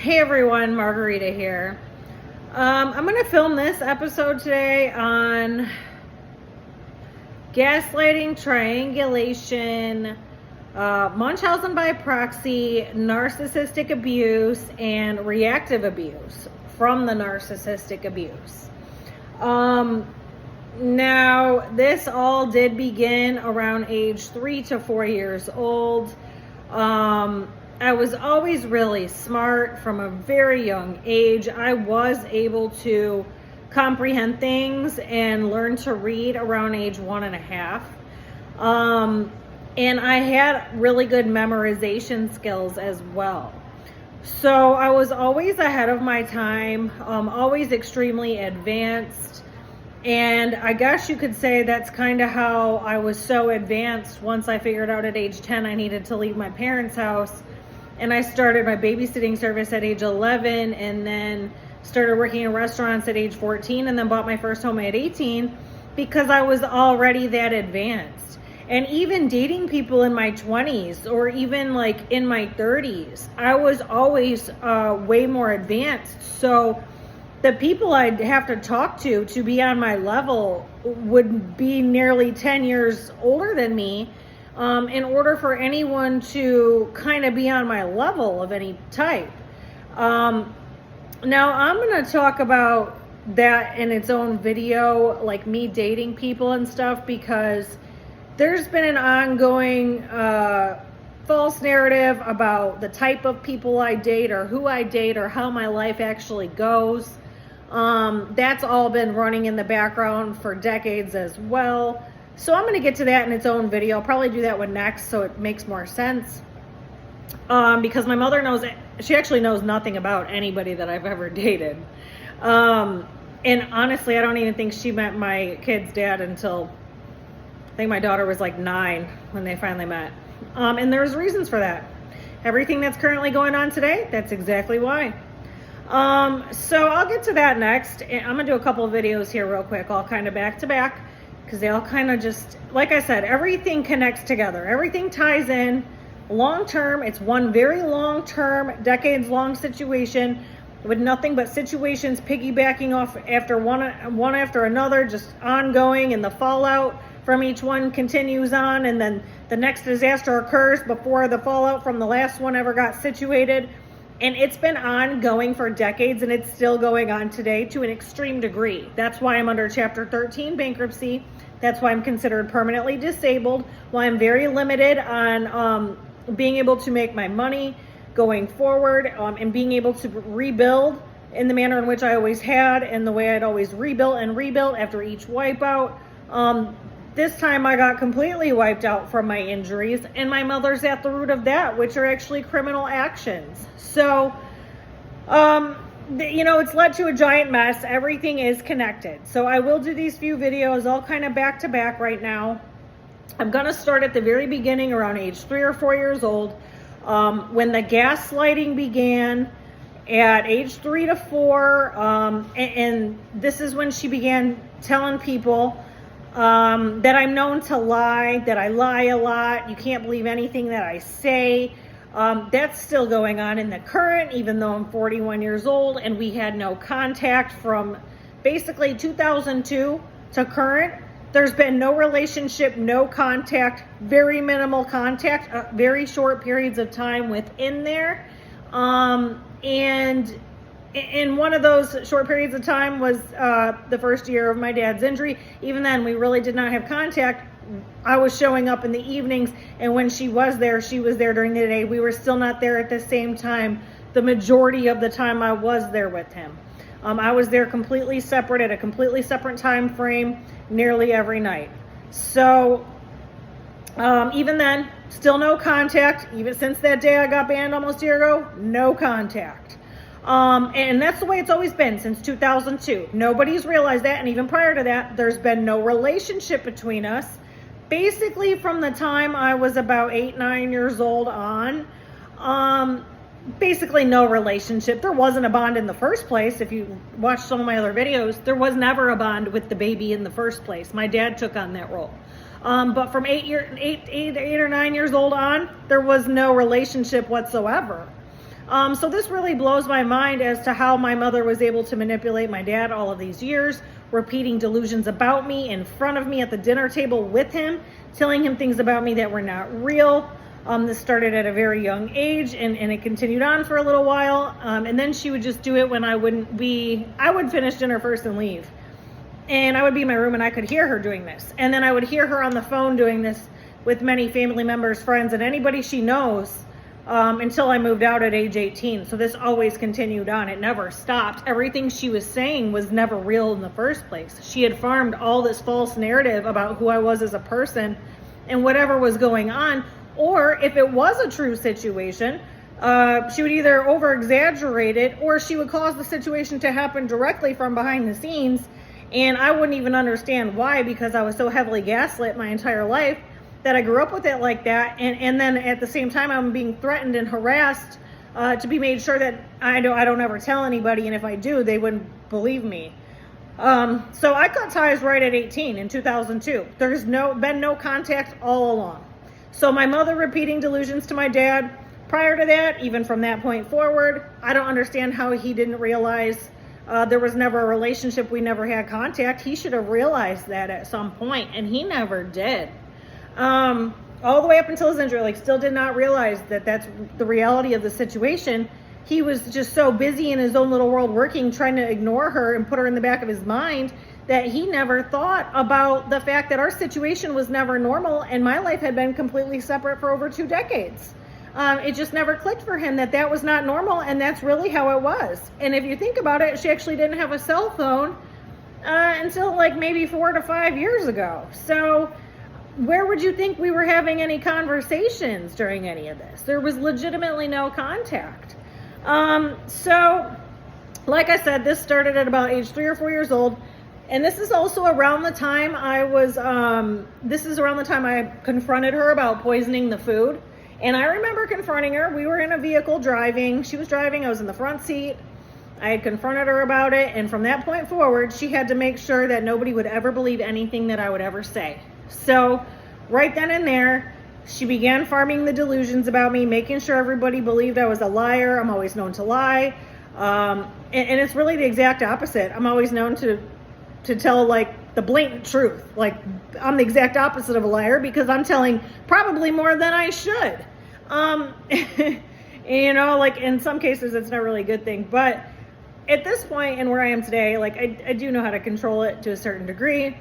Hey everyone, Margarita here. I'm going to film this episode today on gaslighting, triangulation, Munchausen by proxy, narcissistic abuse, and reactive abuse from the narcissistic abuse. Now, this all did begin around age 3 to 4 years old. I was always really smart from a very young age. I was able to comprehend things and learn to read around age 1.5. And I had really good memorization skills as well. So I was always ahead of my time, always extremely advanced. And I guess you could say that's kind of how I was so advanced once I figured out at age 10 I needed to leave my parents' house. And I started my babysitting service at age 11 and then started working in restaurants at age 14 and then bought my first home at 18 because I was already that advanced. And even dating people in my 20s or even like in my 30s, I was always way more advanced. So the people I'd have to talk to be on my level would be nearly 10 years older than me. In order for anyone to kind of be on my level of any type. Now I'm going to talk about that in its own video, like me dating people and stuff, because there's been an ongoing false narrative about the type of people I date or who I date or how my life actually goes. That's all been running in the background for decades as well. So I'm going to get to that in its own video. I'll probably do that one next so it makes more sense. Because my mother knows, she actually knows nothing about anybody that I've ever dated. And honestly, I don't even think she met my kid's dad until, I think my daughter was like 9 when they finally met. And there's reasons for that. Everything that's currently going on today, that's exactly why. So I'll get to that next. I'm going to do a couple of videos here real quick, all kind of back to back. Because they all kind of just, like I said, everything connects together. Everything ties in long term. It's one very long term, decades long situation with nothing but situations piggybacking off after one after another, just ongoing, and the fallout from each one continues on, and then the next disaster occurs before the fallout from the last one ever got situated. And it's been ongoing for decades, and it's still going on today to an extreme degree. That's why I'm under Chapter 13 bankruptcy. That's why I'm considered permanently disabled, why I'm very limited on being able to make my money going forward, and being able to rebuild in the manner in which I always had and the way I'd always rebuilt after each wipeout. This time I got completely wiped out from my injuries, and my mother's at the root of that, which are actually criminal actions. So, it's led to a giant mess. Everything is connected. So I will do these few videos all kind of back to back right now. I'm going to start at the very beginning around age 3 or 4 years old, when the gaslighting began at age 3 to 4. And this is when she began telling people that I'm known to lie, that I lie a lot. You can't believe anything that I say. That's still going on in the current, even though I'm 41 years old, and we had no contact from basically 2002 to current. There's been no relationship, no contact, very minimal contact, very short periods of time within there. And in one of those short periods of time was the first year of my dad's injury. Even then, we really did not have contact. I was showing up in the evenings, and when she was there during the day. We were still not there at the same time. The majority of the time I was there with him. I was there completely separate at a completely separate time frame nearly every night. So even then, still no contact. Even since that day I got banned almost a year ago, no contact. And that's the way it's always been since 2002. Nobody's realized that, and even prior to that, there's been no relationship between us. Basically, from the time I was about 8, 9 years old on, basically no relationship. There wasn't a bond in the first place. If you watch some of my other videos, there was never a bond with the baby in the first place. My dad took on that role. But from 8 or 9 years old on, there was no relationship whatsoever. So this really blows my mind as to how my mother was able to manipulate my dad all of these years, repeating delusions about me in front of me at the dinner table with him, telling him things about me that were not real. This started at a very young age, and it continued on for a little while. And then she would just do it when I would finish dinner first and leave. And I would be in my room and I could hear her doing this. And then I would hear her on the phone doing this with many family members, friends, and anybody she knows, until I moved out at age 18. So this always continued on. It never stopped. Everything she was saying was never real in the first place. She had farmed all this false narrative about who I was as a person and whatever was going on. Or if it was a true situation, she would either over-exaggerate it, or she would cause the situation to happen directly from behind the scenes. And I wouldn't even understand why, because I was so heavily gaslit my entire life that I grew up with it like that. And then at the same time, I'm being threatened and harassed to be made sure that I don't ever tell anybody. And if I do, they wouldn't believe me. So I cut ties right at 18 in 2002. There's been no contact all along. So my mother repeating delusions to my dad. Prior to that, even from that point forward, I don't understand how he didn't realize there was never a relationship. We never had contact. He should have realized that at some point, and he never did. All the way up until his injury, still did not realize that that's the reality of the situation. He was just so busy in his own little world working, trying to ignore her and put her in the back of his mind, that he never thought about the fact that our situation was never normal and my life had been completely separate for over 2 decades. It just never clicked for him that that was not normal, and that's really how it was. And if you think about it, she actually didn't have a cell phone until maybe 4 to 5 years ago. So where would you think we were having any conversations during any of this? There was legitimately no contact. So like I said, this started at about age 3 or 4 years old. And this is also around the time I confronted her about poisoning the food. And I remember confronting her. We were in a vehicle driving. She was driving. I was in the front seat. I had confronted her about it. And from that point forward, she had to make sure that nobody would ever believe anything that I would ever say. So right then and there, she began farming the delusions about me, making sure everybody believed I was a liar. I'm always known to lie. And it's really the exact opposite. I'm always known to tell the blatant truth. I'm the exact opposite of a liar, because I'm telling probably more than I should. In some cases it's not really a good thing, but at this point and where I am today, I do know how to control it to a certain degree.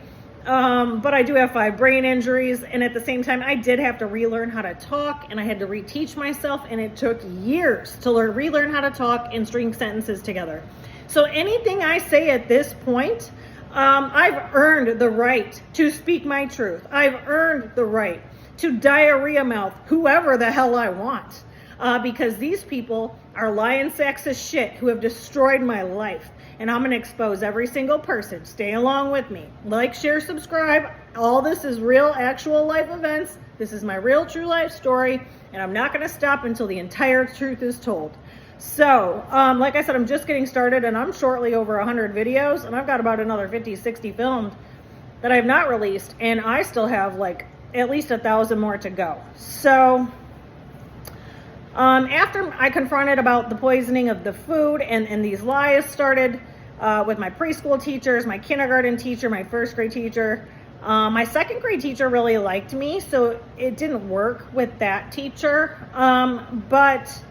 But I do have 5 brain injuries, and at the same time I did have to relearn how to talk, and I had to reteach myself, and it took years to relearn how to talk and string sentences together. So anything I say at this point, I've earned the right to speak my truth. I've earned the right to diarrhea mouth whoever the hell I want, because these people are lying sacks of shit who have destroyed my life. And I'm going to expose every single person. Stay along with me. Like, share, subscribe. All this is real, actual life events. This is my real, true life story. And I'm not going to stop until the entire truth is told. So, like I said, I'm just getting started, and I'm shortly over 100 videos, and I've got about another 50, 60 filmed that I have not released, and I still have at least 1,000 more to go. So, after I confronted about the poisoning of the food and these lies started with my preschool teachers, my kindergarten teacher, my first grade teacher. My second grade teacher really liked me, so it didn't work with that teacher. But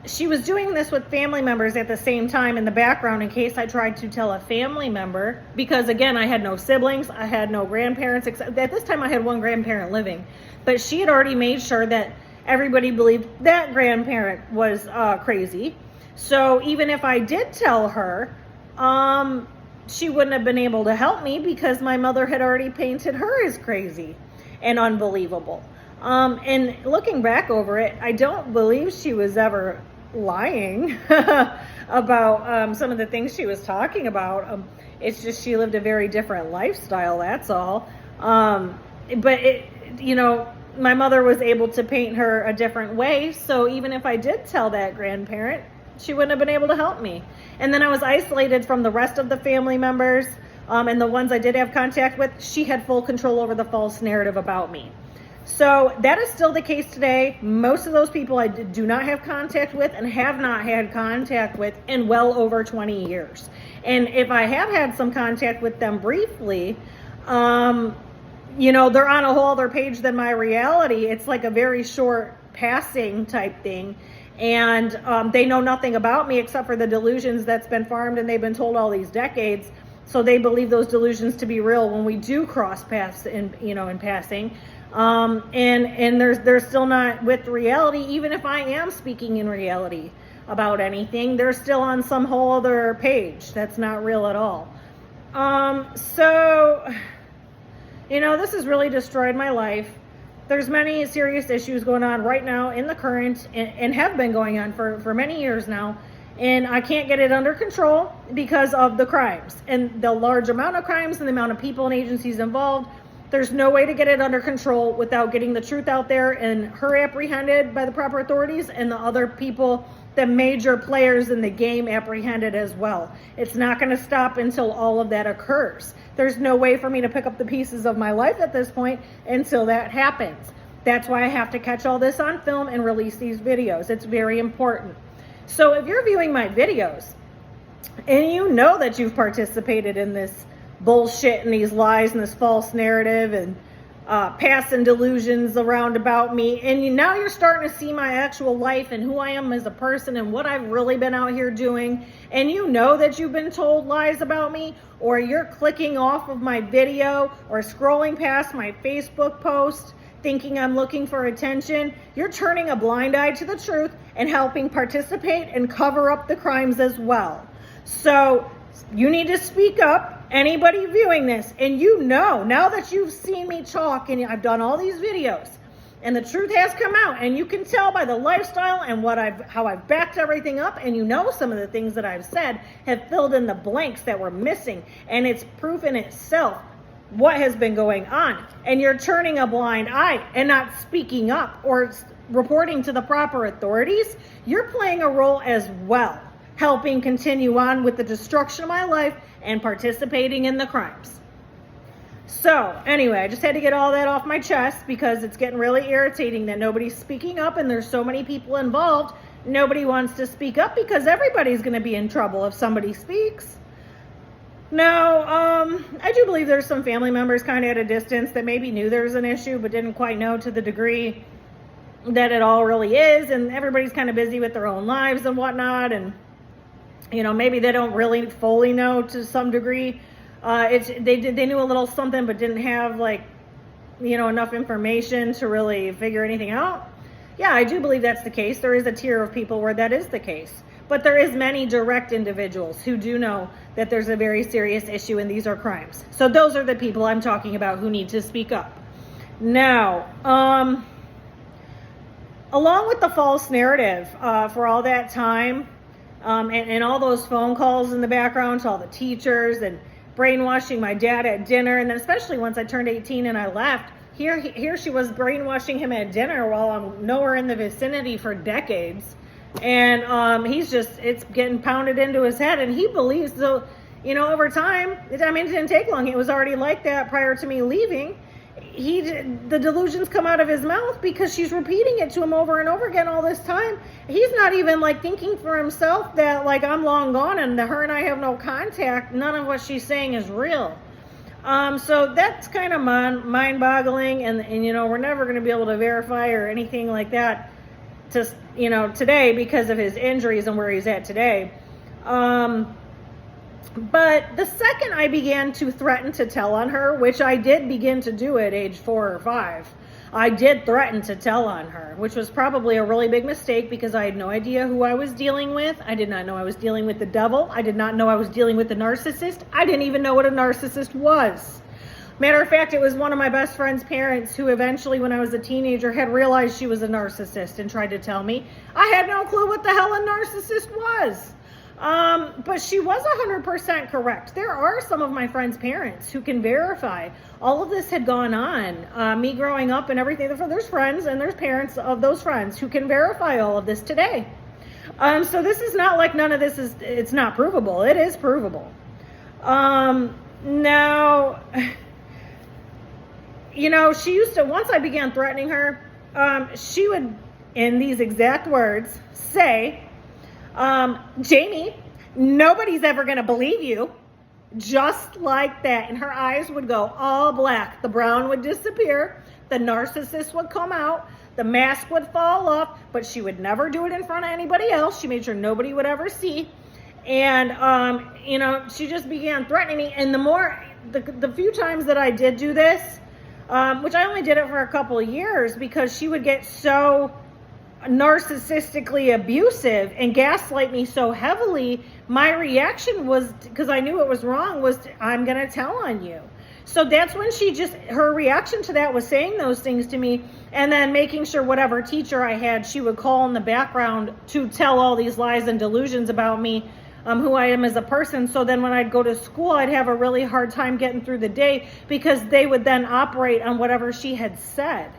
she was doing this with family members at the same time in the background in case I tried to tell a family member, because again, I had no siblings, I had no grandparents, except at this time I had one grandparent living, but she had already made sure that everybody believed that grandparent was crazy. So even if I did tell her, she wouldn't have been able to help me, because my mother had already painted her as crazy and unbelievable. And looking back over it, I don't believe she was ever lying about some of the things she was talking about. It's just she lived a very different lifestyle, that's all. But my mother was able to paint her a different way, so even if I did tell that grandparent, she wouldn't have been able to help me. And then I was isolated from the rest of the family members, and the ones I did have contact with, she had full control over the false narrative about me. So that is still the case today. Most of those people I do not have contact with and have not had contact with in well over 20 years. And if I have had some contact with them briefly, you know, they're on a whole other page than my reality. It's like a very short passing type thing. And they know nothing about me except for the delusions that's been farmed and they've been told all these decades. So they believe those delusions to be real when we do cross paths in, you know, in passing. And they're still not with reality. Even if I am speaking in reality about anything, they're still on some whole other page that's not real at all. So, you know, this has really destroyed my life. There's many serious issues going on right now in the current and have been going on for many years now. And I can't get it under control because of the crimes and the large amount of crimes and the amount of people and agencies involved. There's no way to get it under control without getting the truth out there and her apprehended by the proper authorities and the other people, the major players in the game, apprehended as well. It's not going to stop until all of that occurs. There's no way for me to pick up the pieces of my life at this point until that happens. That's why I have to catch all this on film and release these videos. It's very important. So if you're viewing my videos and you know that you've participated in this bullshit and these lies and this false narrative and passing delusions around about me, and now you're starting to see my actual life and who I am as a person and what I've really been out here doing, and you know that you've been told lies about me, or you're clicking off of my video or scrolling past my Facebook post thinking I'm looking for attention, you're turning a blind eye to the truth and helping participate and cover up the crimes as well. So you need to speak up, anybody viewing this, and you know, now that you've seen me talk and I've done all these videos and the truth has come out and you can tell by the lifestyle and how I've backed everything up, and you know some of the things that I've said have filled in the blanks that were missing, and it's proof in itself what has been going on, and you're turning a blind eye and not speaking up or reporting to the proper authorities, you're playing a role as well, helping continue on with the destruction of my life and participating in the crimes. So anyway, I just had to get all that off my chest because it's getting really irritating that nobody's speaking up and there's so many people involved. Nobody wants to speak up because everybody's going to be in trouble if somebody speaks. Now, I do believe there's some family members kind of at a distance that maybe knew there was an issue but didn't quite know to the degree that it all really is, and everybody's kind of busy with their own lives and whatnot, and you know, maybe they don't really fully know to some degree. They knew a little something but didn't have, like, you know, enough information to really figure anything out. Yeah, I do believe that's the case. There is a tier of people where that is the case. But there is many direct individuals who do know that there's a very serious issue and these are crimes. So those are the people I'm talking about who need to speak up. Now, along with the false narrative for all that time, and all those phone calls in the background to all the teachers and brainwashing my dad at dinner, and then especially once I turned 18 and I left, here she was brainwashing him at dinner while I'm nowhere in the vicinity for decades. And it's getting pounded into his head, and he believes, so, you know, over time, I mean, it didn't take long. It was already like that prior to me leaving. The delusions come out of his mouth because she's repeating it to him over and over again all this time. He's not even like thinking for himself that like I'm long gone and her and I have no contact. None of what she's saying is real. So that's kind of mind-boggling, and you know, we're never going to be able to verify or anything like that to, you know, today because of his injuries and where he's at today. But the second I began to threaten to tell on her, which I did begin to do at age 4 or 5, I did threaten to tell on her, which was probably a really big mistake because I had no idea who I was dealing with. I did not know I was dealing with the devil. I did not know I was dealing with the narcissist. I didn't even know what a narcissist was. Matter of fact, it was one of my best friend's parents who eventually, when I was a teenager, had realized she was a narcissist and tried to tell me. I had no clue what the hell a narcissist was. But she was 100% correct. There are some of my friends' parents who can verify all of this had gone on. Me growing up and everything. There's friends and there's parents of those friends who can verify all of this today. So this is not like none of this it's not provable. It is provable. Now, you know, she used to, once I began threatening her, she would, in these exact words, say, Jamie, nobody's ever going to believe you. Just like that. And her eyes would go all black. The brown would disappear. The narcissist would come out. The mask would fall off, but she would never do it in front of anybody else. She made sure nobody would ever see. And, you know, she just began threatening me. And the few times that I did do this, which I only did it for a couple of years because she would get so narcissistically abusive and gaslight me so heavily, my reaction was, because I knew it was wrong, was I'm going to tell on you. So that's when her reaction to that was saying those things to me, and then making sure whatever teacher I had, she would call in the background to tell all these lies and delusions about me, who I am as a person. So then when I'd go to school, I'd have a really hard time getting through the day because they would then operate on whatever she had said.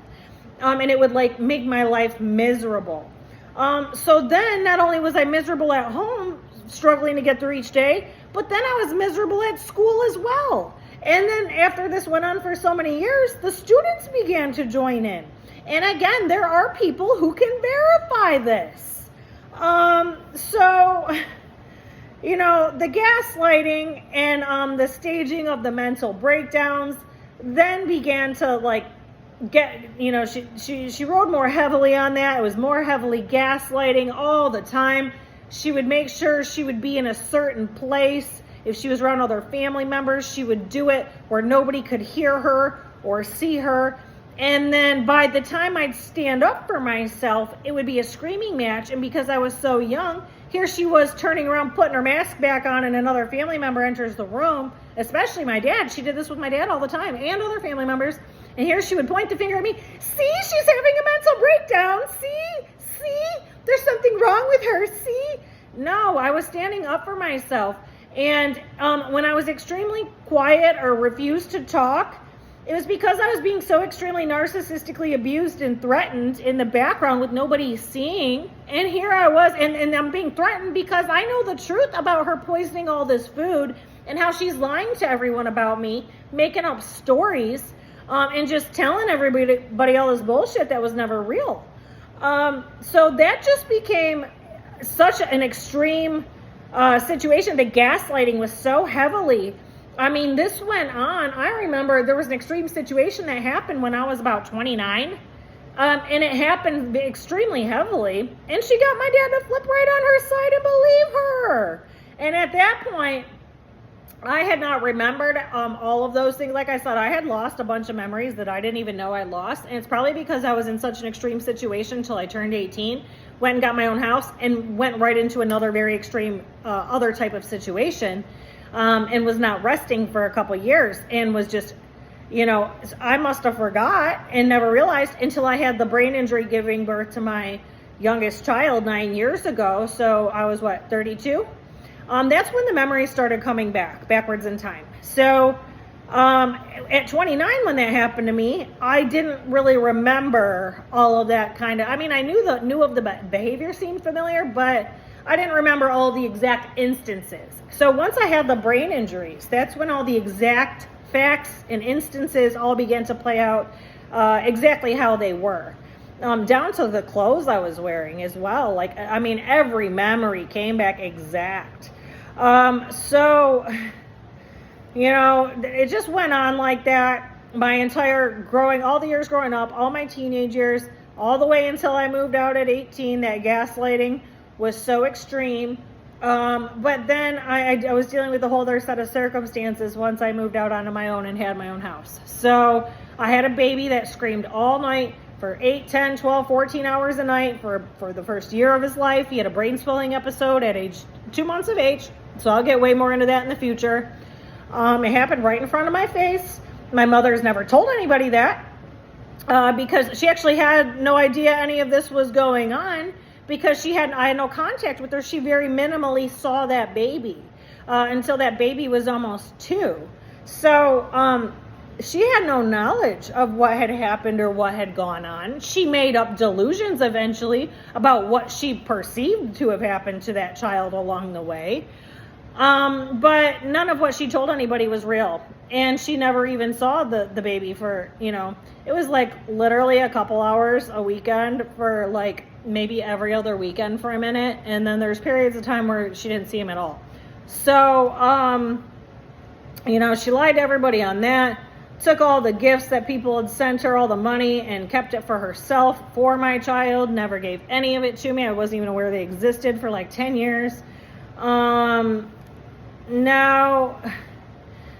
And it would like make my life miserable. So then not only was I miserable at home, struggling to get through each day, but then I was miserable at school as well. And then after this went on for so many years, the students began to join in. And again, there are people who can verify this. So, you know, the gaslighting and the staging of the mental breakdowns then began to like get, you know, she rode more heavily on that. It was more heavily gaslighting all the time. She would make sure she would be in a certain place. If she was around other family members, she would do it where nobody could hear her or see her. And then by the time I'd stand up for myself, it would be a screaming match. And because I was so young, here she was turning around, putting her mask back on, and another family member enters the room, especially my dad. She did this with my dad all the time and other family members. And here she would point the finger at me. See, she's having a mental breakdown. See, there's something wrong with her. See? No, I was standing up for myself. And when I was extremely quiet or refused to talk, it was because I was being so extremely narcissistically abused and threatened in the background with nobody seeing. And here I was, and I'm being threatened because I know the truth about her poisoning all this food and how she's lying to everyone about me, making up stories, and just telling everybody all this bullshit that was never real. So that just became such an extreme situation. The gaslighting was so heavily. I mean, this went on. I remember there was an extreme situation that happened when I was about 29. And it happened extremely heavily. And she got my dad to flip right on her side and believe her. And at that point, I had not remembered all of those things. Like I said, I had lost a bunch of memories that I didn't even know I lost. And it's probably because I was in such an extreme situation until I turned 18, went and got my own house, and went right into another very extreme other type of situation, and was not resting for a couple years, and was just, you know, I must have forgot and never realized until I had the brain injury giving birth to my youngest child 9 years ago. So I was, 32? That's when the memories started coming backwards in time. So at 29, when that happened to me, I didn't really remember all of that kind of, I mean, I knew of the behavior seemed familiar, but I didn't remember all the exact instances. So once I had the brain injuries, that's when all the exact facts and instances all began to play out exactly how they were. Down to the clothes I was wearing as well. Like, I mean, every memory came back exact. So, you know, it just went on like that my entire all the years growing up, all my teenage years, all the way until I moved out at 18. That gaslighting was so extreme. But then I was dealing with a whole other set of circumstances once I moved out onto my own and had my own house. So I had a baby that screamed all night for 8, 10, 12, 14 hours a night for the first year of his life. He had a brain swelling episode at age 2 months of age. So I'll get way more into that in the future. It happened right in front of my face. My mother's never told anybody that because she actually had no idea any of this was going on, because I had no contact with her. She very minimally saw that baby until that baby was almost 2. So she had no knowledge of what had happened or what had gone on. She made up delusions eventually about what she perceived to have happened to that child along the way. But none of what she told anybody was real. And she never even saw the baby for, it was like literally a couple hours a weekend for like maybe every other weekend for a minute. And then there's periods of time where she didn't see him at all. So, she lied to everybody on that. Took all the gifts that people had sent her, all the money, and kept it for herself, for my child. Never gave any of it to me. I wasn't even aware they existed for like 10 years. Now,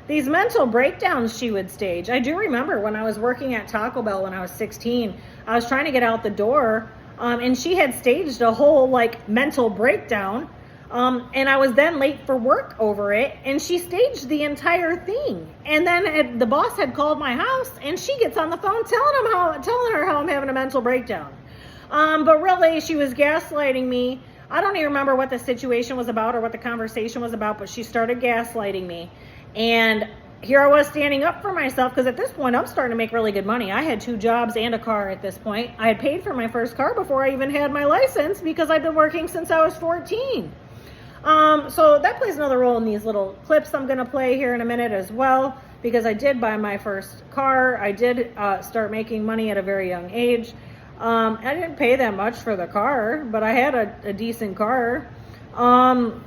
these mental breakdowns she would stage. I do remember when I was working at Taco Bell when I was 16, I was trying to get out the door, and she had staged a whole like mental breakdown. And I was then late for work over it, and she staged the entire thing. And then the boss had called my house, and she gets on the phone telling her how I'm having a mental breakdown. But really, she was gaslighting me. I don't even remember what the situation was about or what the conversation was about, but she started gaslighting me. And here I was standing up for myself, because at this point, I'm starting to make really good money. I had 2 jobs and a car at this point. I had paid for my first car before I even had my license, because I've been working since I was 14. So that plays another role in these little clips I'm going to play here in a minute as well, because I did buy my first car. I did start making money at a very young age. I didn't pay that much for the car, but I had a decent car. And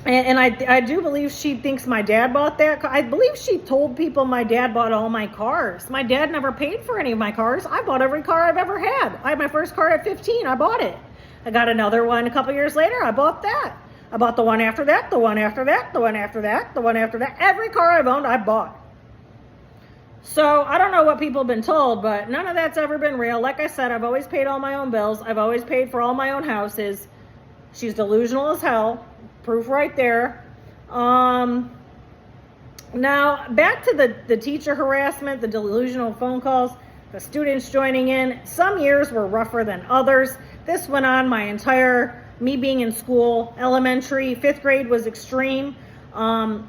I do believe she thinks my dad bought that car. I believe she told people my dad bought all my cars. My dad never paid for any of my cars. I bought every car I've ever had. I had my first car at 15. I bought it. I got another one a couple years later. I bought that. I bought the one after that, the one after that, the one after that, the one after that. Every car I've owned, I bought. So I don't know what people have been told, but none of that's ever been real. Like I said, I've always paid all my own bills. I've always paid for all my own houses. She's delusional as hell. Proof right there. Now, back to the teacher harassment, the delusional phone calls, the students joining in. Some years were rougher than others. This went on my entire me being in school. Elementary, 5th grade was extreme.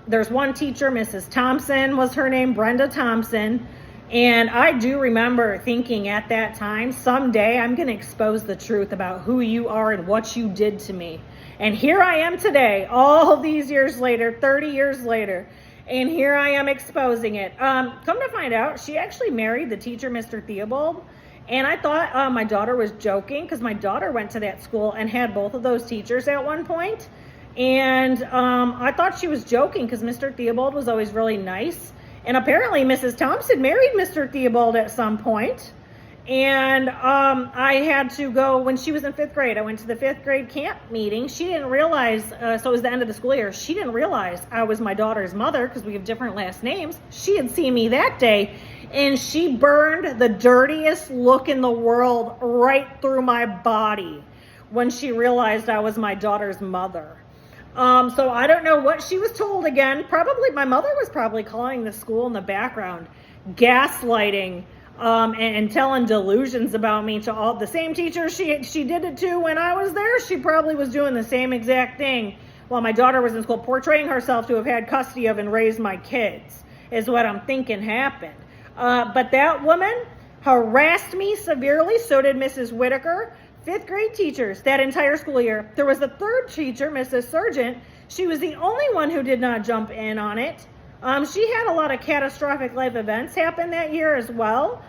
There's one teacher, Mrs. Thompson was her name, Brenda Thompson. And I do remember thinking at that time, someday I'm going to expose the truth about who you are and what you did to me. And here I am today, all these years later, 30 years later, and here I am exposing it. Come to find out, she actually married the teacher, Mr. Theobald. And I thought my daughter was joking, because my daughter went to that school and had both of those teachers at one point. And I thought she was joking, because Mr. Theobald was always really nice. And apparently Mrs. Thompson married Mr. Theobald at some point. And I had to go, when she was in 5th grade, I went to the 5th grade camp meeting. She didn't realize, so it was the end of the school year, she didn't realize I was my daughter's mother, because we have different last names. She had seen me that day, and she burned the dirtiest look in the world right through my body when she realized I was my daughter's mother. So I don't know what she was told again. Probably my mother was probably calling the school in the background, gaslighting, and telling delusions about me to all the same teachers she did it to when I was there. She probably was doing the same exact thing while my daughter was in school, portraying herself to have had custody of and raised my kids, is what I'm thinking happened. But that woman harassed me severely. So did Mrs. Whitaker. 5th grade teachers that entire school year. There was a 3rd teacher, Mrs. Sargent. She was the only one who did not jump in on it. She had a lot of catastrophic life events happen that year as well.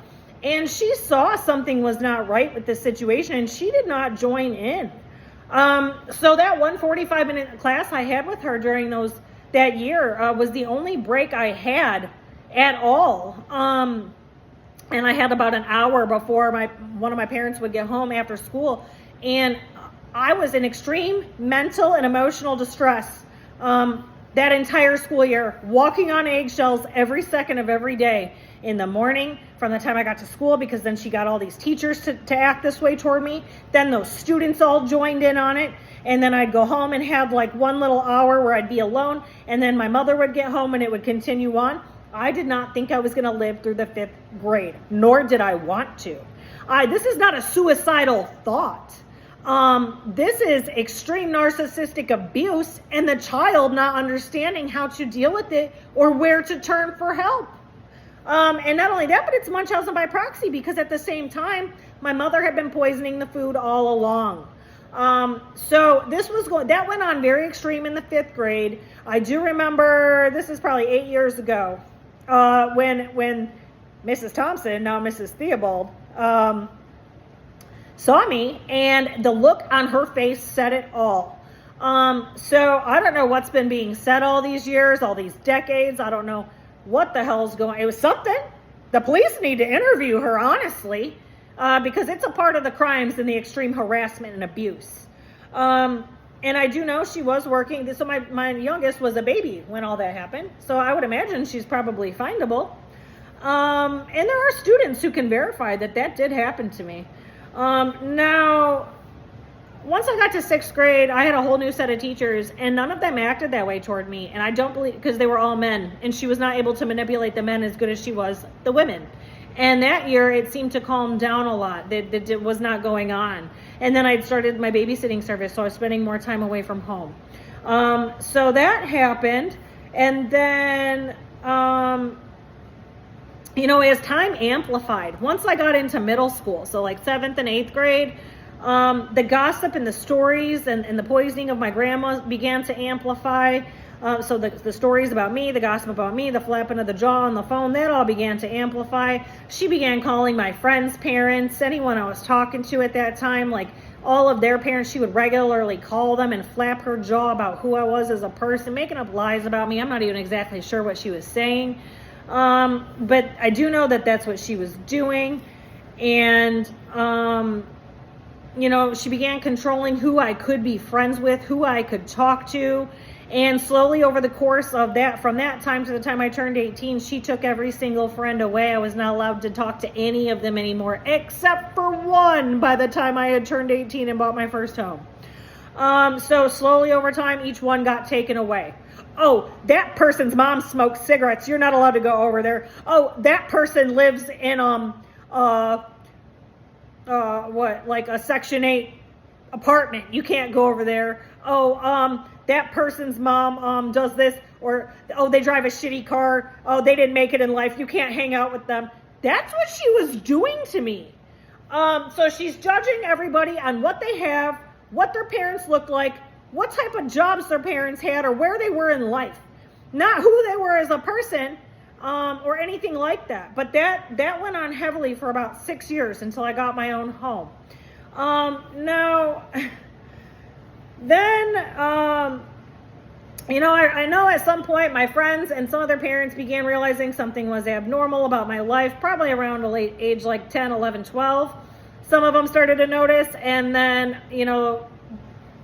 And she saw something was not right with this situation, and she did not join in. So that 145-minute class I had with her during that year was the only break I had at all. And I had about an hour before one of my parents would get home after school. And I was in extreme mental and emotional distress that entire school year, walking on eggshells every second of every day. In the morning, from the time I got to school, because then she got all these teachers to act this way toward me. Then those students all joined in on it. And then I'd go home and have like one little hour where I'd be alone. And then my mother would get home and it would continue on. I did not think I was going to live through the 5th grade, nor did I want to. This is not a suicidal thought. This is extreme narcissistic abuse and the child not understanding how to deal with it or where to turn for help. And not only that, but it's Munchausen by proxy, because at the same time, my mother had been poisoning the food all along. So that went on very extreme in the 5th grade. I do remember, this is probably 8 years ago, when Mrs. Thompson, now Mrs. Theobald, saw me, and the look on her face said it all. So I don't know what's been being said all these years, all these decades. I don't know what the hell's going. It was something. The police need to interview her, honestly, because it's a part of the crimes and the extreme harassment and abuse. And I do know she was working. So my youngest was a baby when all that happened. So I would imagine she's probably findable. And there are students who can verify that did happen to me. Now, once I got to 6th grade, I had a whole new set of teachers, and none of them acted that way toward me. And I don't believe, because they were all men, and she was not able to manipulate the men as good as she was the women. And that year, it seemed to calm down a lot. That was not going on. And then I'd started my babysitting service, so I was spending more time away from home. So that happened. And then, as time amplified, once I got into middle school, so like 7th and 8th grade, the gossip and the stories and the poisoning of my grandma began to amplify. So the stories about me, the gossip about me, the flapping of the jaw on the phone, that all began to amplify. She began calling my friends' parents, anyone I was talking to at that time, like all of their parents. She would regularly call them and flap her jaw about who I was as a person, making up lies about me. I'm not even exactly sure what she was saying. But I do know that that's what she was doing. And, she began controlling who I could be friends with, who I could talk to. And slowly over the course of that, from that time to the time I turned 18, she took every single friend away. I was not allowed to talk to any of them anymore, except for one by the time I had turned 18 and bought my first home. So slowly over time, each one got taken away. Oh, that person's mom smokes cigarettes. You're not allowed to go over there. Oh, that person lives in, like a Section 8 apartment. You can't go over there. Oh, that person's mom does this, or oh, they drive a shitty car. Oh, they didn't make it in life. You can't hang out with them. That's what she was doing to me. So she's judging everybody on what they have, what their parents look like, what type of jobs their parents had, or where they were in life, not who they were as a person, or anything like that. But that went on heavily for about 6 years until I got my own home. Now, then, I know at some point my friends and some of their parents began realizing something was abnormal about my life, probably around a late age, like 10, 11, 12. Some of them started to notice, and then,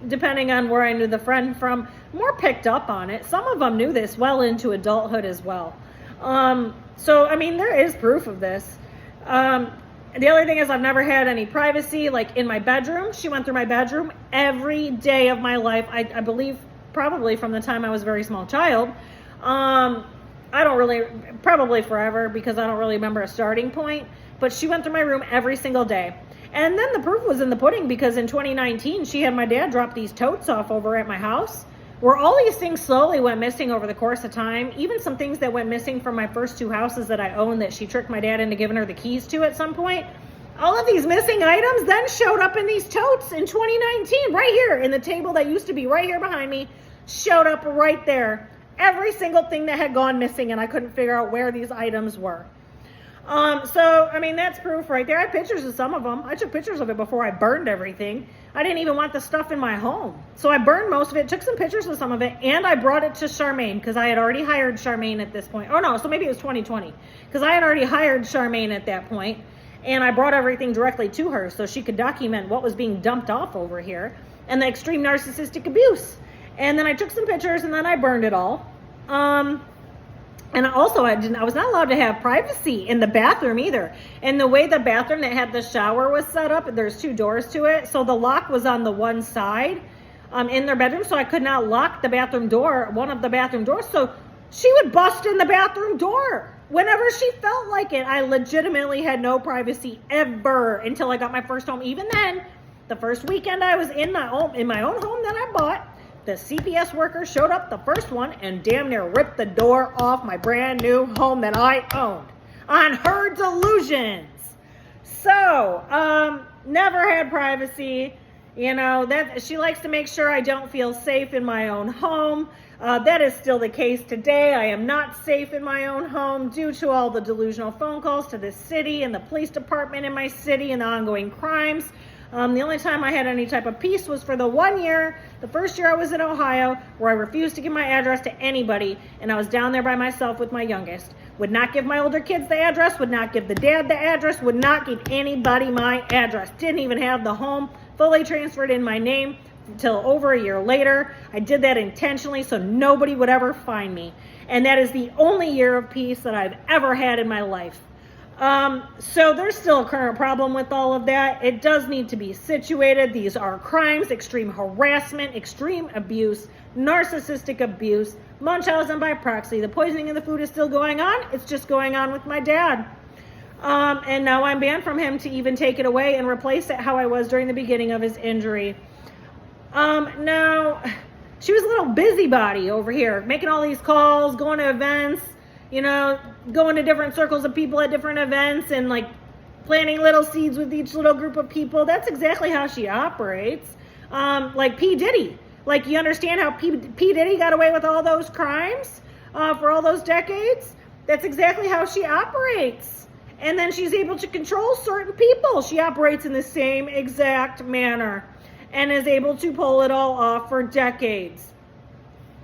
depending on where I knew the friend from, more picked up on it. Some of them knew this well into adulthood as well. There is proof of this. The other thing is I've never had any privacy, like in my bedroom. She went through my bedroom every day of my life. I believe probably from the time I was a very small child. Probably forever, because I don't really remember a starting point, but she went through my room every single day. And then the proof was in the pudding, because in 2019, she had my dad drop these totes off over at my house, where all these things slowly went missing over the course of time. Even some things that went missing from my first 2 houses that I owned that she tricked my dad into giving her the keys to at some point. All of these missing items then showed up in these totes in 2019, right here in the table that used to be right here behind me, showed up right there. Every single thing that had gone missing, and I couldn't figure out where these items were. That's proof right there. I have pictures of some of them. I took pictures of it before I burned everything. I didn't even want the stuff in my home. So I burned most of it, took some pictures of some of it, and I brought it to Charmaine, because I had already hired Charmaine at this point. Oh no, so maybe it was 2020, because I had already hired Charmaine at that point, and I brought everything directly to her so she could document what was being dumped off over here and the extreme narcissistic abuse. And then I took some pictures, and then I burned it all. And also, I was not allowed to have privacy in the bathroom either. And the way the bathroom that had the shower was set up, there's 2 doors to it. So the lock was on the one side in their bedroom. So I could not lock the bathroom door, one of the bathroom doors. So she would bust in the bathroom door whenever she felt like it. I legitimately had no privacy ever until I got my first home. Even then, the first weekend I was in my own home that I bought, the CPS worker showed up, the first one, and damn near ripped the door off my brand new home that I owned on her delusions. So, never had privacy. You know, that she likes to make sure I don't feel safe in my own home. That is still the case today. I am not safe in my own home due to all the delusional phone calls to the city and the police department in my city and the ongoing crimes. The only time I had any type of peace was for the 1 year, the first year I was in Ohio, where I refused to give my address to anybody, and I was down there by myself with my youngest. Would not give my older kids the address, would not give the dad the address, would not give anybody my address. Didn't even have the home fully transferred in my name until over a year later. I did that intentionally so nobody would ever find me. And that is the only year of peace that I've ever had in my life. So there's still a current problem with all of that. It does need to be situated. These are crimes, extreme harassment, extreme abuse, narcissistic abuse, Munchausen by proxy. The poisoning of the food is still going on. It's just going on with my dad. And now I'm banned from him to even take it away and replace it how I was during the beginning of his injury. Now, she was a little busybody over here, making all these calls, going to events, you know, going to different circles of people at different events and like planting little seeds with each little group of people. That's exactly how she operates. Like P. Diddy. Like, you understand how P. Diddy got away with all those crimes for all those decades? That's exactly how she operates. And then she's able to control certain people. She operates in the same exact manner and is able to pull it all off for decades.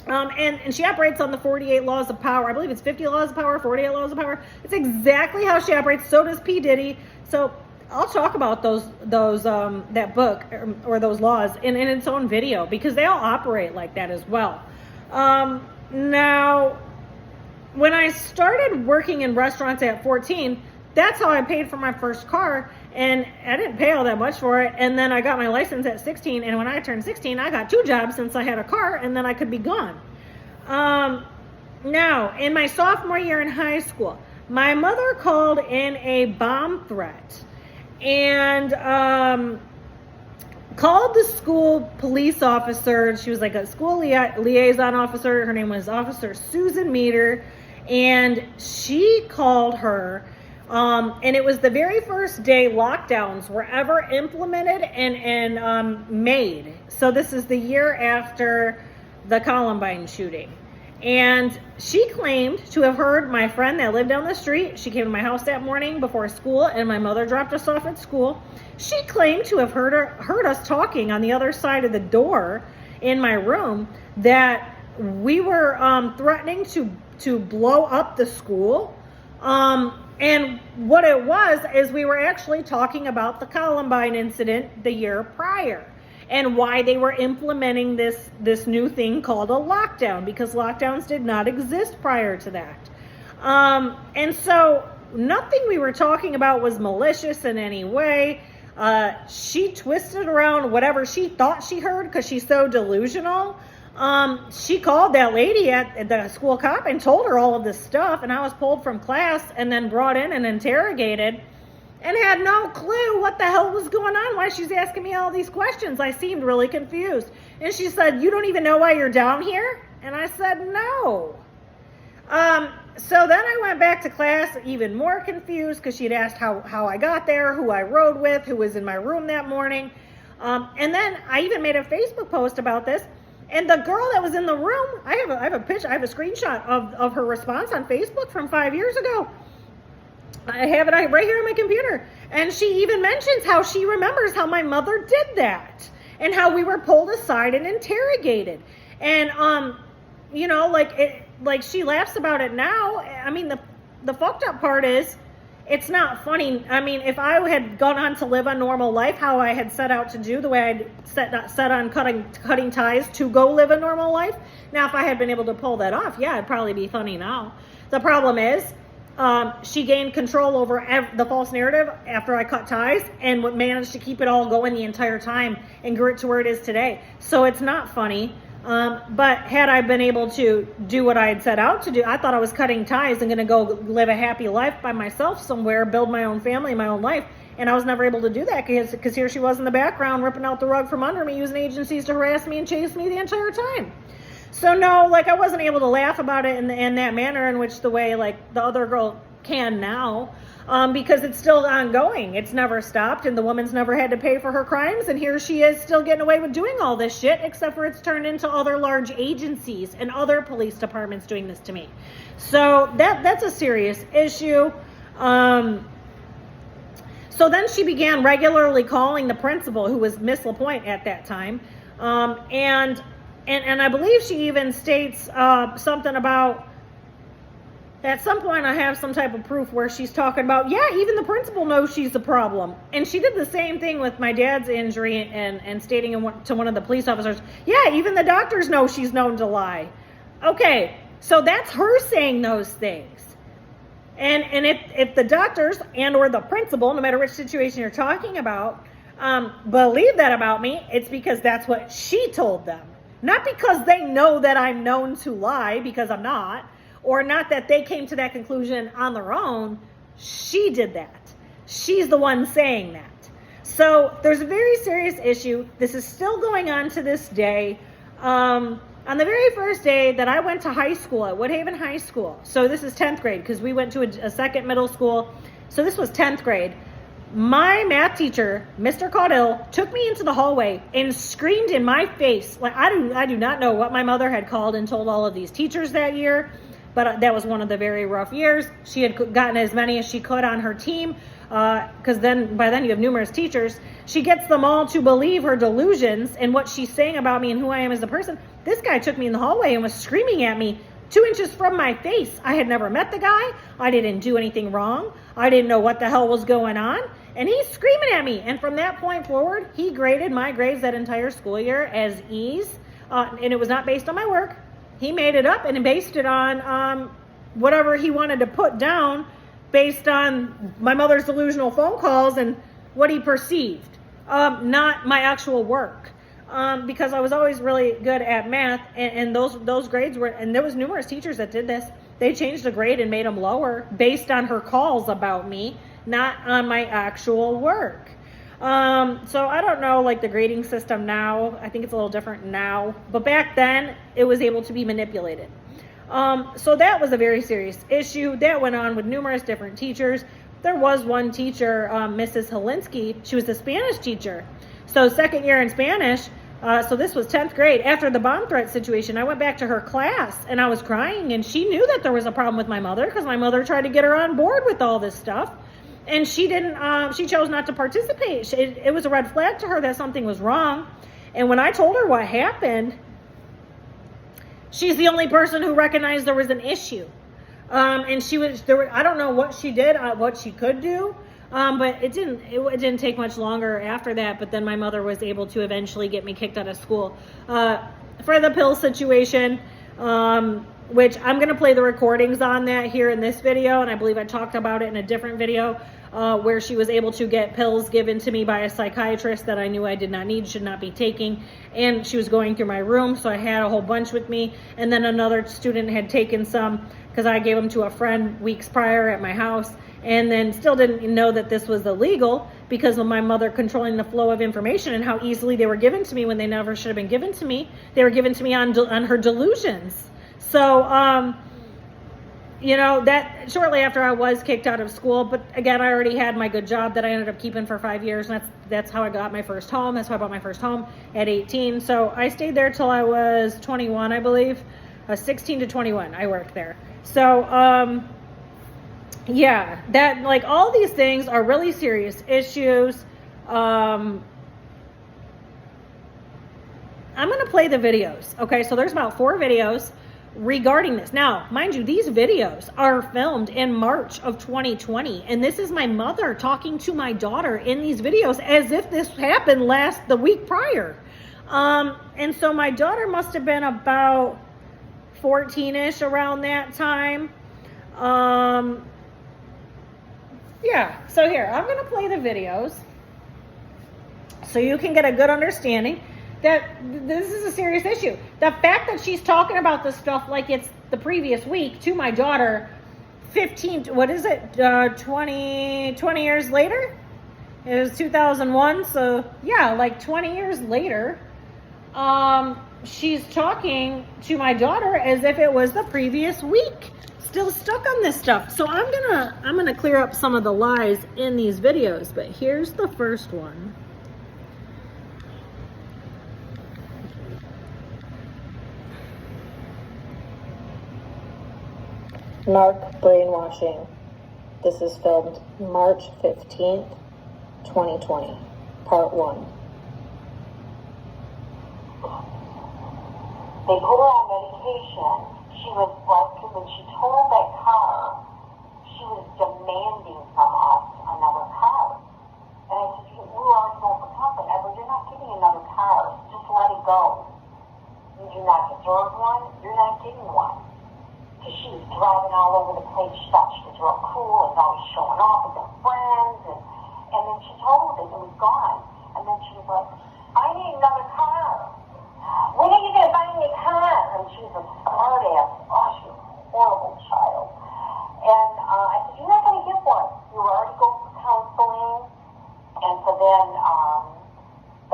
And she operates on the 48 laws of power. I believe it's 50 laws of power, 48 laws of power. It's exactly how she operates. So does P. Diddy. So I'll talk about those that book or those laws in its own video, because they all operate like that as well. Now, when I started working in restaurants at 14, that's how I paid for my first car, and I didn't pay all that much for it. And then I got my license at 16, and when I turned 16, I got 2 jobs since I had a car, and then I could be gone. Now, in my sophomore year in high school, my mother called in a bomb threat and called the school police officer. She was like a school liaison officer. Her name was Officer Susan Meter, and she called her. And it was the very first day lockdowns were ever implemented and made. So this is the year after the Columbine shooting. And she claimed to have heard my friend that lived down the street. She came to my house that morning before school, and my mother dropped us off at school. She claimed to have heard us talking on the other side of the door in my room, that we were threatening to blow up the school. And what it was is we were actually talking about the Columbine incident the year prior and why they were implementing this new thing called a lockdown, because lockdowns did not exist prior to that. And so nothing we were talking about was malicious in any way. She twisted around whatever she thought she heard because she's so delusional. She called that lady at the school cop and told her all of this stuff, and I was pulled from class and then brought in and interrogated and had no clue what the hell was going on, why she's asking me all these questions. I seemed really confused. And she said, "You don't even know why you're down here?" And I said, "No." So then I went back to class even more confused, because she'd asked how I got there, who I rode with, who was in my room that morning. And then I even made a Facebook post about this. And the girl that was in the room, I have a picture, I have a screenshot of her response on Facebook from 5 years ago. I have it right here on my computer. And she even mentions how she remembers how my mother did that and how we were pulled aside and interrogated. And, you know, like she laughs about it now. I mean, the fucked up part is, it's not funny. I mean, if I had gone on to live a normal life, how I had set out to do, the way I'd set on cutting ties to go live a normal life. Now, if I had been able to pull that off, yeah, it'd probably be funny now. The problem is, she gained control over the false narrative after I cut ties and managed to keep it all going the entire time and grew it to where it is today. So it's not funny. But had I been able to do what I had set out to do, I thought I was cutting ties and going to go live a happy life by myself somewhere, build my own family, my own life. And I was never able to do that because here she was in the background ripping out the rug from under me, using agencies to harass me and chase me the entire time. So no, like, I wasn't able to laugh about it in that manner in which the way, like, the other girl can now, because it's still ongoing. It's never stopped, and the woman's never had to pay for her crimes, and here she is still getting away with doing all this shit, except for it's turned into other large agencies and other police departments doing this to me. So that's a serious issue. So then she began regularly calling the principal, who was Miss LaPointe at that time, and I believe she even states something about, at some point I have some type of proof where she's talking about, yeah, even the principal knows she's the problem. And she did the same thing with my dad's injury and stating to one of the police officers, yeah, even the doctors know she's known to lie. Okay, so that's her saying those things. And if the doctors and or the principal, no matter which situation you're talking about, believe that about me, it's because that's what she told them. Not because they know that I'm known to lie, because I'm not. Or not that they came to that conclusion on their own. She did that. She's the one saying that. So there's a very serious issue. This is still going on to this day. On the very first day that I went to high school at Woodhaven High School, so this is 10th grade because we went to a second middle school. So this was 10th grade. My math teacher, Mr. Caudill, took me into the hallway and screamed in my face. Like I do not know what my mother had called and told all of these teachers that year. But that was one of the very rough years. She had gotten as many as she could on her team, because by then you have numerous teachers. She gets them all to believe her delusions and what she's saying about me and who I am as a person. This guy took me in the hallway and was screaming at me 2 inches from my face. I had never met the guy. I didn't do anything wrong. I didn't know what the hell was going on. And he's screaming at me. And from that point forward, he graded my grades that entire school year as E's. And it was not based on my work. He made it up and based it on whatever he wanted to put down based on my mother's delusional phone calls and what he perceived, not my actual work. Because I was always really good at math, and those grades were, and there was numerous teachers that did this. They changed the grade and made them lower based on her calls about me, not on my actual work. So I don't know, like the grading system now, I think it's a little different now, but back then it was able to be manipulated. So that was a very serious issue that went on with numerous different teachers. There was one teacher, Mrs. Helinsky, she was the Spanish teacher. So second year in Spanish, so this was 10th grade. After the bomb threat situation, I went back to her class and I was crying, and she knew that there was a problem with my mother because my mother tried to get her on board with all this stuff. And she didn't, she chose not to participate. It was a red flag to her that something was wrong. And when I told her what happened, she's the only person who recognized there was an issue. And she was, I don't know what she did, what she could do. But it didn't take much longer after that. But then my mother was able to eventually get me kicked out of school. For the pill situation, which I'm going to play the recordings on that here in this video. And I believe I talked about it in a different video where she was able to get pills given to me by a psychiatrist that I knew I did not need, should not be taking. And she was going through my room, so I had a whole bunch with me. And then another student had taken some because I gave them to a friend weeks prior at my house. And then still didn't know that this was illegal because of my mother controlling the flow of information and how easily they were given to me when they never should have been given to me. They were given to me on her delusions. So, you know, that shortly after I was kicked out of school, but again, I already had my good job that I ended up keeping for 5 years. And that's how I got my first home. That's how I bought my first home at 18. So I stayed there till I was 21, I believe. 16 to 21, I worked there. So, yeah, that, like, all these things are really serious issues. I'm going to play the videos. Okay, so there's about 4 videos regarding this. Now, mind you, these videos are filmed in March of 2020, and this is my mother talking to my daughter in these videos as if this happened the week prior. And so my daughter must have been about 14-ish around that time. Yeah, so here, I'm going to play the videos so you can get a good understanding that this is a serious issue. The fact that she's talking about this stuff like it's the previous week to my daughter 20 years later? It was 2001, so yeah, like 20 years later, she's talking to my daughter as if it was the previous week. still stuck on this stuff. So I'm gonna clear up some of the lies in these videos, but here's the first one. Narc brainwashing. This is filmed March 15th, 2020, part 1. They put her on medication. She was like, when she totaled that car, she was demanding from us another car. And I said, we were already going for company. I said, you're not getting another car. Just let it go. You do not deserve one. You're not getting one. Because she was driving all over the place. She thought she was real cool and always showing off with her friends. And then she told us it was gone. And then she was like, I need another car. When are you going to buy me a car? And she was a smart ass. Oh, she was a horrible child. And I said, you're not going to get one. You were already going for counseling. And so then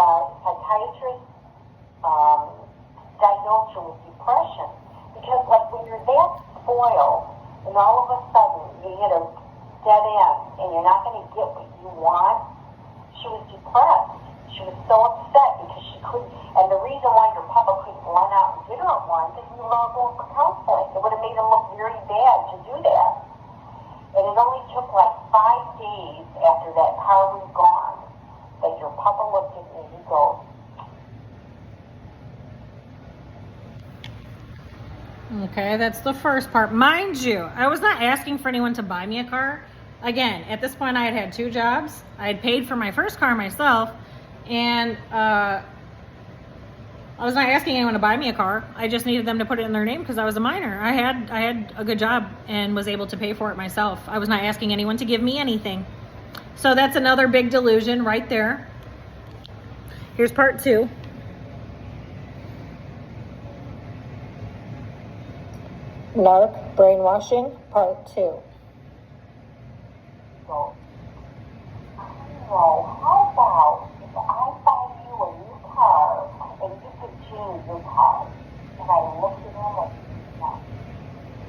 the psychiatrist diagnosed her with depression. Because, like, when you're that spoiled, and all of a sudden you hit a dead end, and you're not going to get what you want, she was depressed. She was so upset because she couldn't, and the reason why your papa couldn't run out and get her one is you were all going for counseling. It would have made her look very bad to do that. And it only took like 5 days after that car was gone that your papa looked at me and he goes, Okay, that's the first part. Mind you, I was not asking for anyone to buy me a car. Again, at this point I had had 2 jobs. I had paid for my first car myself, and I was not asking anyone to buy me a car. I just needed them to put it in their name because I was a minor. I had a good job and was able to pay for it myself. I was not asking anyone to give me anything. So that's another big delusion right there. Here's part 2. Narc brainwashing, part 2. so, how about if I buy you a new car and you could change your car? And I looked at him like, no.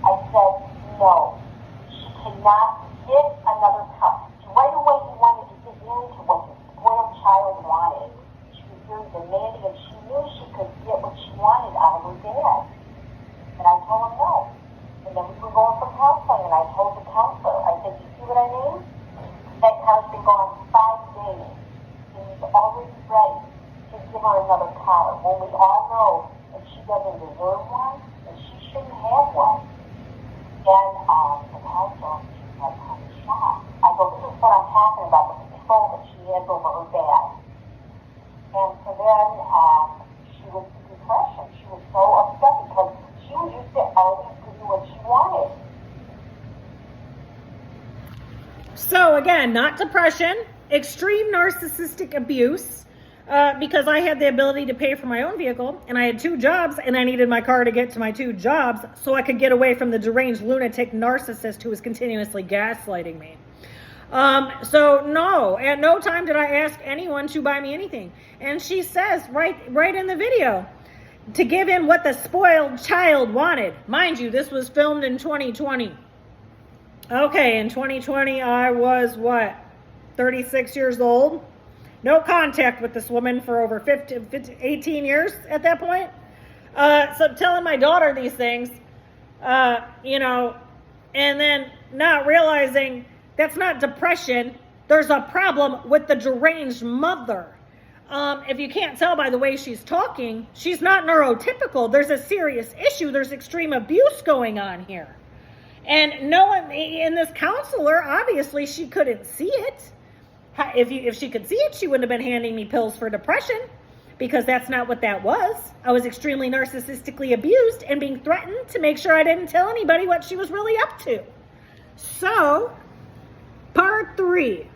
I said, no, she cannot get another car. Right away he wanted to get into what the spoiled child wanted. She was very demanding and she knew she could get what she wanted out of her dad. And I told him no. And then we were going for counseling and I told the counselor, I said, you see what I mean? That car's been gone 5 days. And he's already ready to give her another car. When we all know that she doesn't deserve one and she shouldn't have one. And the counselor, she's like, kind of shocked. I go, this is what I'm talking about, the control that she has over her dad. And so then she was in depression. She was so upset because she was used to always do what she wanted. So again, not depression, extreme narcissistic abuse, because I had the ability to pay for my own vehicle and I had 2 jobs and I needed my car to get to my 2 jobs so I could get away from the deranged lunatic narcissist who was continuously gaslighting me. So no, at no time did I ask anyone to buy me anything. And she says right in the video, to give in what the spoiled child wanted. Mind you, this was filmed in 2020. Okay, in 2020, I was, 36 years old? No contact with this woman for over 18 years at that point. So telling my daughter these things, and then not realizing that's not depression. There's a problem with the deranged mother. If you can't tell by the way she's talking, she's not neurotypical. There's a serious issue. There's extreme abuse going on here. And no one in this counselor, obviously she couldn't see it. If she could see it, she wouldn't have been handing me pills for depression, because that's not what that was. I was extremely narcissistically abused and being threatened to make sure I didn't tell anybody what she was really up to. So, part 3.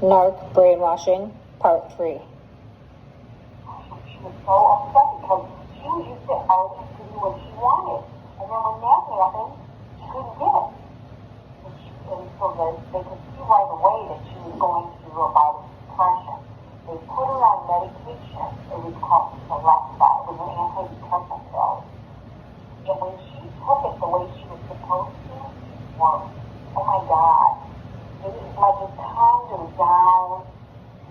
Narc brainwashing, part 3. She was so upset because she was used to always do what she wanted. And then when that happened, she couldn't get it. And so they could see right away that she was going through a bout of depression. They put her on medication. It was called Celexa. It was an antidepressant pill. And when she took it the way she was supposed to, well, oh my God, it was like it calmed her down.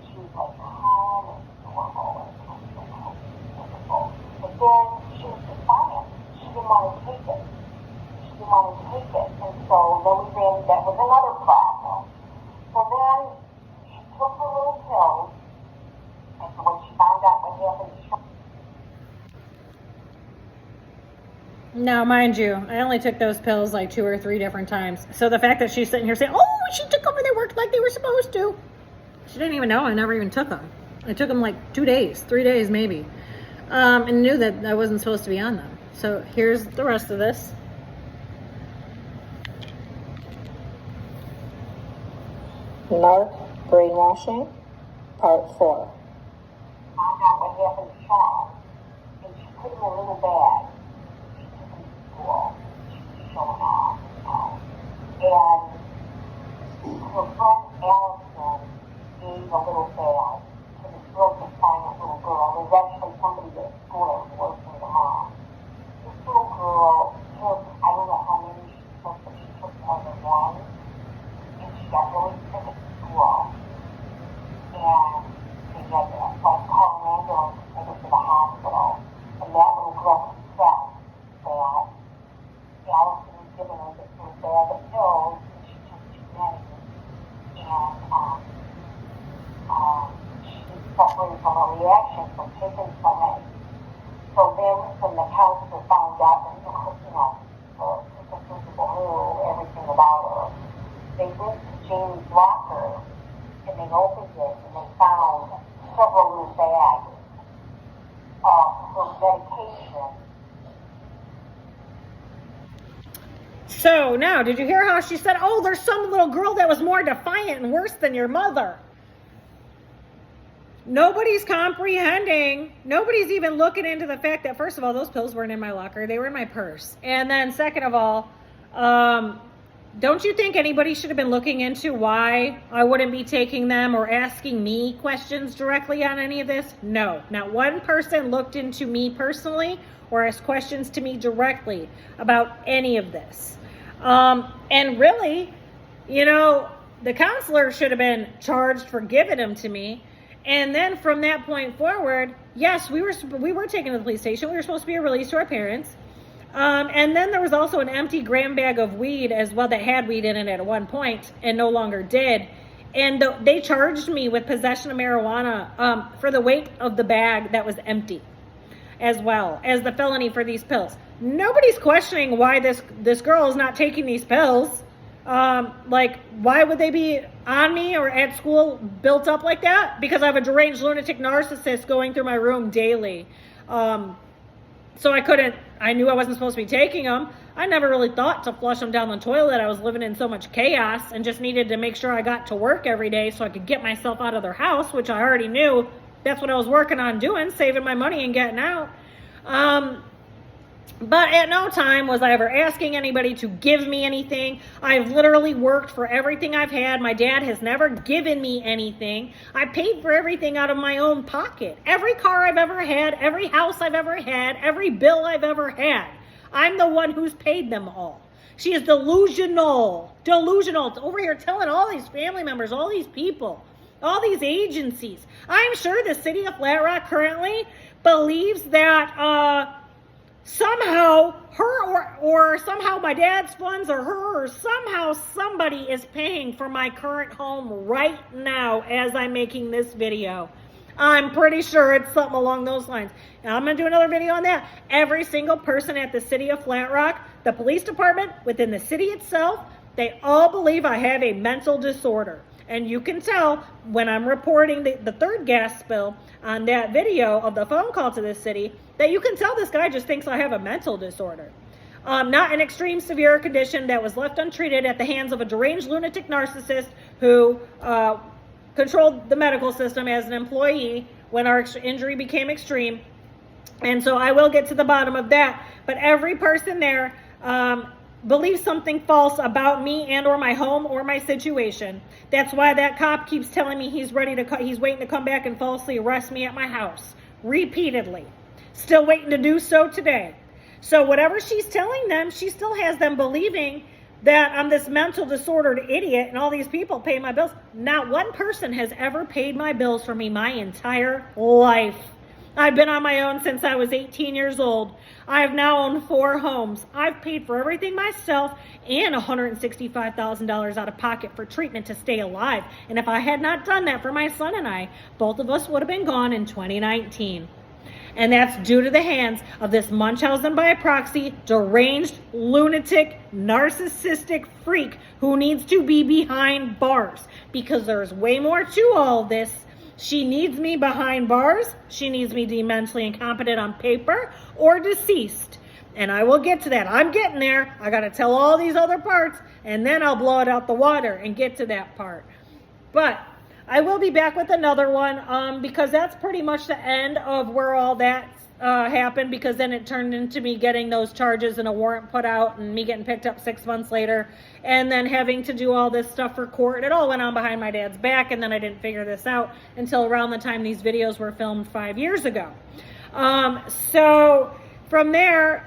She was like calm and normal and comfortable. But then she was defiant. She didn't want to take it. She didn't want to take it. And so then that was another problem. So then she took her little pills, and so when she found out what happened, Now, mind you, I only took those pills like 2 or 3 different times. So the fact that she's sitting here saying, oh, she took them and they worked like they were supposed to. She didn't even know I never even took them. I took them like 2 days, 3 days maybe. And knew that I wasn't supposed to be on them. So here's the rest of this. Narc brainwashing, part 4. found out what happened to Sean, and she put him in a little bag. She took him to school. She was showing off. And her friend Allison gave a little bag to this real defiant little girl. There's actually somebody at school that was working the mom. This little girl took, I don't know how many she took, but she took more than one. And she got really sick at school. And they had to call an ambulance to take her to the hospital. And that little girl confessed that Allison was giving her this little bag of pills, and she took too many. And she was suffering from a reaction from taking so many. So then when the counselor found out that, the principal knew everything about her, they went to Jane's locker and they opened it and they found several little bags of her medication. So now, did you hear how she said, oh, there's some little girl that was more defiant and worse than your mother? Nobody's comprehending. Nobody's even looking into the fact that, first of all, those pills weren't in my locker. They were in my purse. And then second of all, don't you think anybody should have been looking into why I wouldn't be taking them or asking me questions directly on any of this? No, not one person looked into me personally or asked questions to me directly about any of this. And really, the counselor should have been charged for giving them to me. And then from that point forward, yes, we were taken to the police station. We were supposed to be released to our parents. And then there was also an empty gram bag of weed as well that had weed in it at one point and no longer did. And they charged me with possession of marijuana for the weight of the bag that was empty, as well as the felony for these pills. Nobody's questioning why this girl is not taking these pills. Why would they be on me or at school built up like that? Because I have a deranged lunatic narcissist going through my room daily. So I knew I wasn't supposed to be taking them. I never really thought to flush them down the toilet. I was living in so much chaos and just needed to make sure I got to work every day so I could get myself out of their house, which I already knew that's what I was working on doing, saving my money and getting out. But at no time was I ever asking anybody to give me anything. I've literally worked for everything I've had. My dad has never given me anything. I paid for everything out of my own pocket. Every car I've ever had, every house I've ever had, every bill I've ever had. I'm the one who's paid them all. She is delusional over here telling all these family members, all these people, all these agencies. I'm sure the city of Flat Rock currently believes that, somehow her or somehow my dad's funds or her or somehow somebody is paying for my current home right now as I'm making this video. I'm pretty sure it's something along those lines. And I'm going to do another video on that. Every single person at the city of Flat Rock, the police department, within the city itself, they all believe I have a mental disorder. And you can tell when I'm reporting the third gas spill on that video of the phone call to this city that you can tell this guy just thinks I have a mental disorder. Not an extreme severe condition that was left untreated at the hands of a deranged lunatic narcissist who controlled the medical system as an employee when our injury became extreme. And so I will get to the bottom of that. But every person there believe something false about me and or my home or my situation. That's why that cop keeps telling me he's waiting to come back and falsely arrest me at my house repeatedly. Still waiting to do so today. So whatever she's telling them, she still has them believing that I'm this mental disordered idiot and all these people pay my bills. Not one person has ever paid my bills for me my entire life. I've been on my own since I was 18 years old. I've now owned 4 homes. I've paid for everything myself and $165,000 out of pocket for treatment to stay alive. And if I had not done that for my son and I, both of us would have been gone in 2019. And that's due to the hands of this Munchausen by proxy, deranged, lunatic, narcissistic freak who needs to be behind bars. Because there's way more to all of this. She needs me behind bars. She needs me deemed mentally incompetent on paper or deceased. And I will get to that. I'm getting there. I got to tell all these other parts, and then I'll blow it out the water and get to that part. But I will be back with another one because that's pretty much the end of where all that happened, because then it turned into me getting those charges and a warrant put out and me getting picked up 6 months later and then having to do all this stuff for court. It all went on behind my dad's back, and then I didn't figure this out until around the time these videos were filmed 5 years ago. So from there,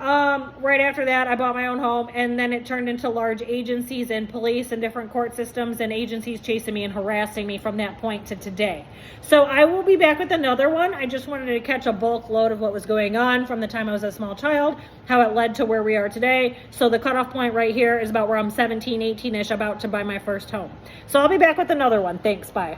right after that, I bought my own home, and then it turned into large agencies and police and different court systems and agencies chasing me and harassing me from that point to today. So I will be back with another one. I just wanted to catch a bulk load of what was going on from the time I was a small child, how it led to where we are today. So the cutoff point right here is about where I'm 17, 18-ish, about to buy my first home. So I'll be back with another one. Thanks. Bye.